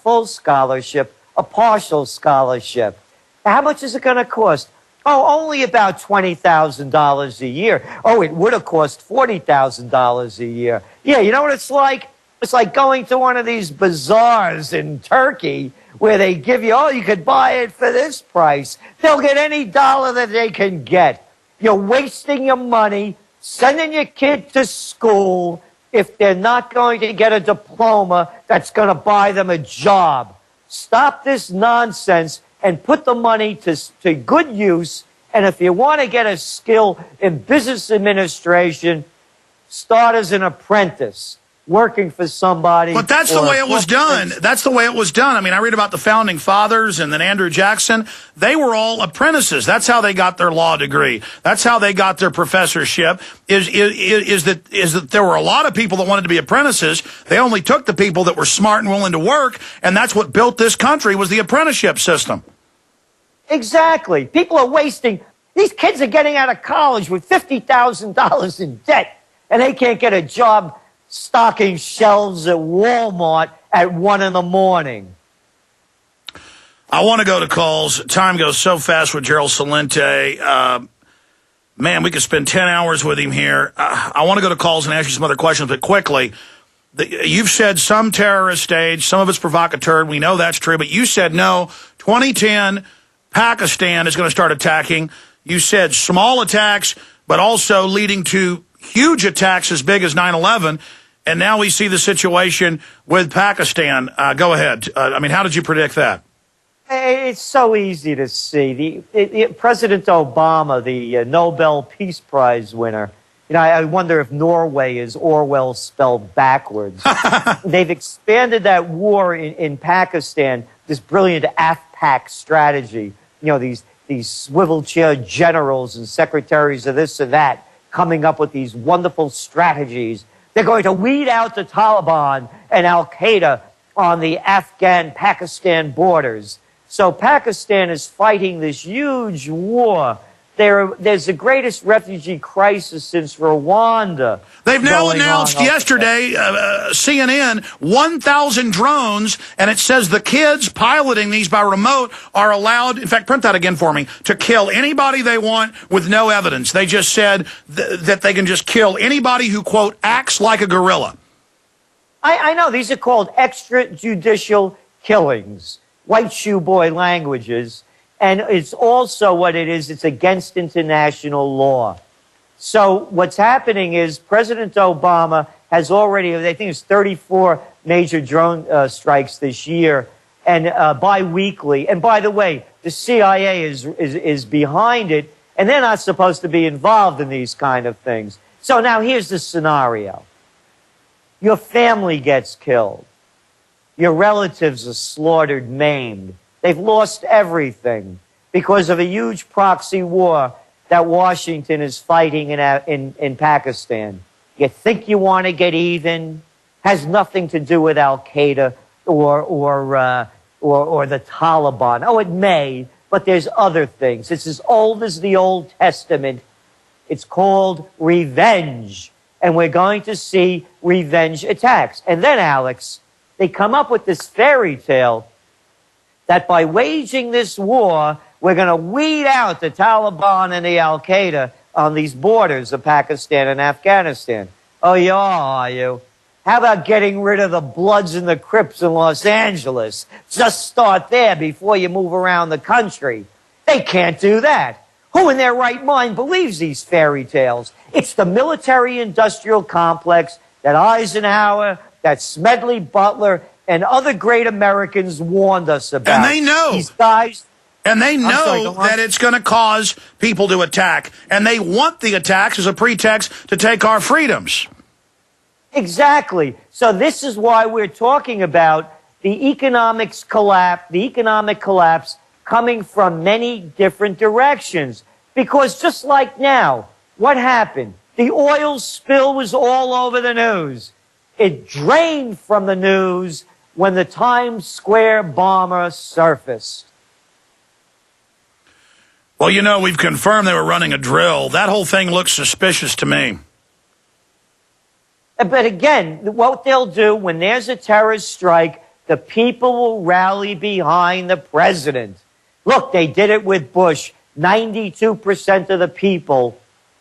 full scholarship, a partial scholarship. How much is it going to cost? Oh, only about $20,000 a year. Oh, it would have cost $40,000 a year. Yeah, you know what it's like? It's like going to one of these bazaars in Turkey where they give you, oh, you could buy it for this price. They'll get any dollar that they can get. You're wasting your money, sending your kid to school if they're not going to get a diploma that's going to buy them a job. Stop this nonsense and put the money to good use. And if you want to get a skill in business administration, start as an apprentice, working for somebody. But that's the way it was done. That's the way it was done. I mean, I read about the founding fathers and then Andrew Jackson. They were all apprentices. That's how they got their law degree. That's how they got their professorship, is that there were a lot of people that wanted to be apprentices. They only took the people that were smart and willing to work, and that's what built this country, was the apprenticeship system. Exactly. People are wasting. These kids are getting out of college with $50,000 in debt, and they can't get a job stocking shelves at Walmart at 1 in the morning. I want to go to calls. Time goes so fast with Gerald Celente. Man, we could spend 10 hours with him here. I want to go to calls and ask you some other questions, but quickly. You've said some terrorist stage, some of it's provocateur. We know that's true, but you said no. 2010, Pakistan is going to start attacking. You said small attacks, but also leading to huge attacks as big as 9/11. And now we see the situation with Pakistan. Go ahead. I mean, how did you predict that? It's so easy to see. President Obama, the Nobel Peace Prize winner, you know, I wonder if Norway is Orwell spelled backwards. They've expanded that war in Pakistan, this brilliant AFPAC strategy. You know, these swivel chair generals and secretaries of this and that coming up with these wonderful strategies. They're going to weed out the Taliban and Al-Qaeda on the Afghan-Pakistan borders. So Pakistan is fighting this huge war. There's the greatest refugee crisis since Rwanda. They've now announced yesterday, CNN, 1,000 drones, and it says the kids piloting these by remote are allowed, in fact, print that again for me, to kill anybody they want with no evidence. They just said that they can just kill anybody who, quote, acts like a gorilla. I know. These are called extrajudicial killings, white shoe boy languages. And it's also what it is. It's against international law. So what's happening is President Obama has already, I think it's 34 major drone strikes this year, and bi-weekly. And by the way, the CIA is behind it, and they're not supposed to be involved in these kind of things. So now here's the scenario. Your family gets killed. Your relatives are slaughtered, maimed. They've lost everything because of a huge proxy war that Washington is fighting in Pakistan. You think you want to get even? Has nothing to do with Al-Qaeda or the Taliban. Oh, it may, but there's other things. It's as old as the Old Testament. It's called revenge, and we're going to see revenge attacks. And then, Alex, they come up with this fairy tale that by waging this war, we're going to weed out the Taliban and the Al-Qaeda on these borders of Pakistan and Afghanistan. Oh, you are you? How about getting rid of the Bloods and the Crips in Los Angeles? Just start there before you move around the country. They can't do that. Who in their right mind believes these fairy tales? It's the military-industrial complex that Eisenhower, that Smedley Butler, and other great Americans warned us about. And they know. These guys. And they know that it's going to cause people to attack. And they want the attacks as a pretext to take our freedoms. Exactly. So this is why we're talking about the economic collapse coming from many different directions. Because just like now, what happened? The oil spill was all over the news. It drained from the news when the Times Square bomber surfaced. Well, you know, we've confirmed they were running a drill. That whole thing looks suspicious to me. But again, what they'll do when there's a terrorist strike, The people will rally behind the president. Look, they did it with Bush. 92% of the people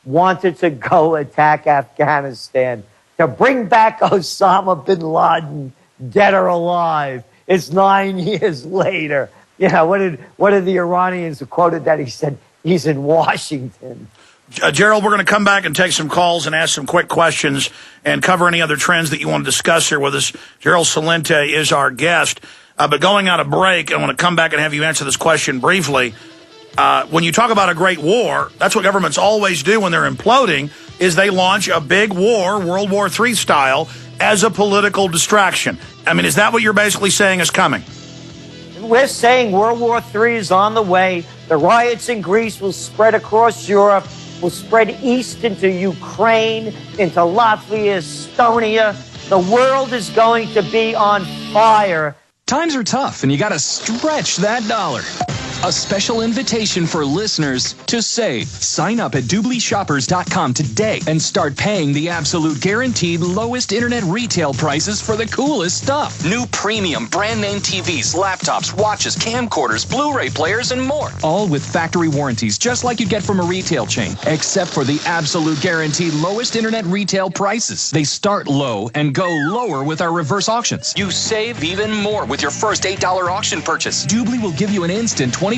wanted to go attack Afghanistan, to bring back Osama bin Laden, dead or alive. It's 9 years later. Yeah, what did the Iranians who quoted that? He said, he's in Washington. Gerald, we're going to come back and take some calls and ask some quick questions and cover any other trends that you want to discuss here with us. Gerald Celente is our guest. But going out of break, I want to come back and have you answer this question briefly. When you talk about a great war, that's what governments always do when they're imploding, is they launch a big war, World War III style, as a political distraction. I mean, is that what you're basically saying is coming? We're saying World War III is on the way. The riots in Greece will spread across Europe, will spread east into Ukraine, into Latvia, Estonia. The world is going to be on fire. Times are tough, and you got to stretch that dollar. A special invitation for listeners to save. Sign up at dublishoppers.com today and start paying the absolute guaranteed lowest internet retail prices for the coolest stuff. New premium brand name TVs, laptops, watches, camcorders, Blu-ray players, and more. All with factory warranties, just like you get from a retail chain, except for the absolute guaranteed lowest internet retail prices. They start low and go lower with our reverse auctions. You save even more with your first $8 auction purchase. Doobly will give you an instant $25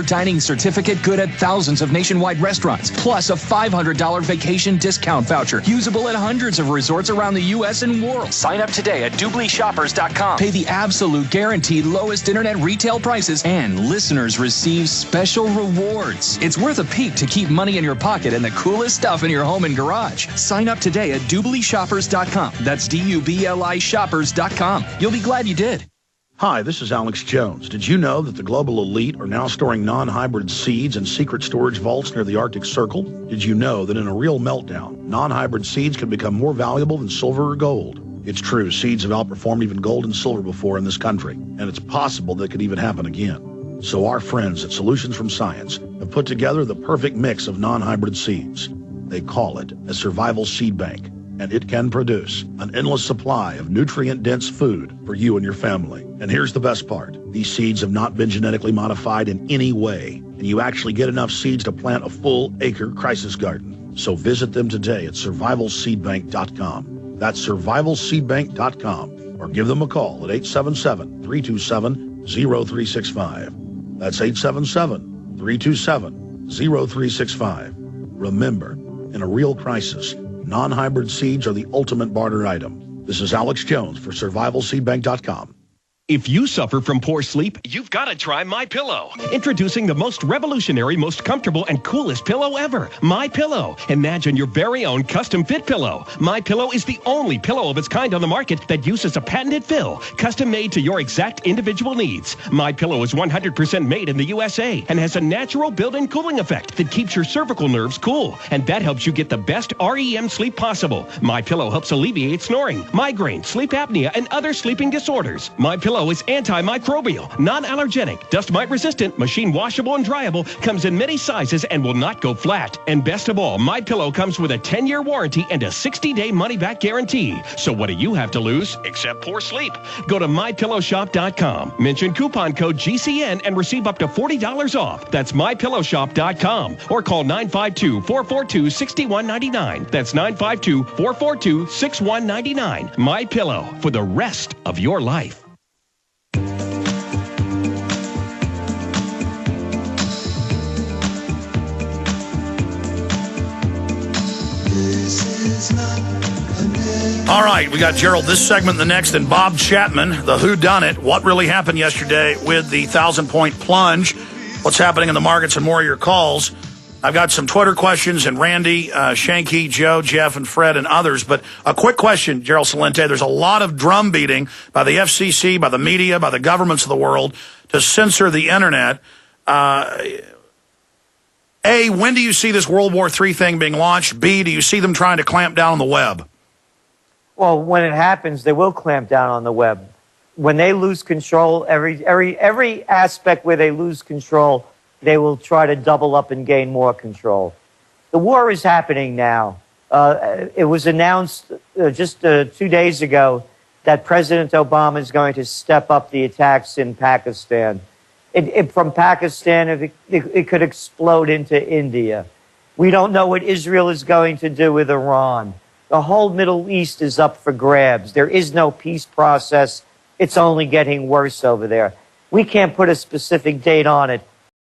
dining certificate good at thousands of nationwide restaurants, plus a $500 vacation discount voucher, usable at hundreds of resorts around the U.S. and world. Sign up today at dublishoppers.com. Pay the absolute guaranteed lowest internet retail prices, and listeners receive special rewards. It's worth a peek to keep money in your pocket and the coolest stuff in your home and garage. Sign up today at dublishoppers.com. That's DUBLI shoppers.com. You'll be glad you did. Hi, this is Alex Jones. Did you know that the global elite are now storing non-hybrid seeds in secret storage vaults near the Arctic Circle? Did you know that in a real meltdown, non-hybrid seeds can become more valuable than silver or gold? It's true, seeds have outperformed even gold and silver before in this country, and it's possible that it could even happen again. So our friends at Solutions from Science have put together the perfect mix of non-hybrid seeds. They call it a survival seed bank, and it can produce an endless supply of nutrient-dense food for you and your family. And here's the best part. These seeds have not been genetically modified in any way, and you actually get enough seeds to plant a full acre crisis garden. So visit them today at survivalseedbank.com. That's survivalseedbank.com, or give them a call at 877-327-0365. That's 877-327-0365. Remember, in a real crisis, non-hybrid seeds are the ultimate barter item. This is Alex Jones for survivalseedbank.com. If you suffer from poor sleep, you've got to try MyPillow. Introducing the most revolutionary, most comfortable, and coolest pillow ever, MyPillow. Imagine your very own custom-fit pillow. MyPillow is the only pillow of its kind on the market that uses a patented fill, custom-made to your exact individual needs. MyPillow is 100% made in the USA and has a natural built-in cooling effect that keeps your cervical nerves cool, and that helps you get the best REM sleep possible. MyPillow helps alleviate snoring, migraine, sleep apnea, and other sleeping disorders. MyPillow is antimicrobial, non-allergenic, dust mite resistant, machine washable and dryable, comes in many sizes and will not go flat. And best of all, MyPillow comes with a 10-year warranty and a 60-day money-back guarantee. So what do you have to lose except poor sleep? Go to MyPillowShop.com, mention coupon code GCN and receive up to $40 off. That's MyPillowShop.com, or call 952-442-6199. That's 952-442-6199. MyPillow, for the rest of your life. All right, we got Gerald this segment, the next, and Bob Chapman, the whodunit. What really happened yesterday with the 1,000-point plunge? What's happening in the markets and more of your calls? I've got some Twitter questions, and Randy, Shanky, Joe, Jeff, and Fred, and others. But a quick question, Gerald Celente. There's a lot of drum beating by the FCC, by the media, by the governments of the world to censor the Internet. A, when do you see this World War III thing being launched? B, do you see them trying to clamp down on the web? Well, when it happens, they will clamp down on the web. When they lose control, every aspect where they lose control, they will try to double up and gain more control. The war is happening now. It was announced just 2 days ago that President Obama is going to step up the attacks in Pakistan. From Pakistan, it could explode into India. We don't know what Israel is going to do with Iran. The whole Middle East is up for grabs. There is no peace process. It's only getting worse over there. We can't put a specific date on it,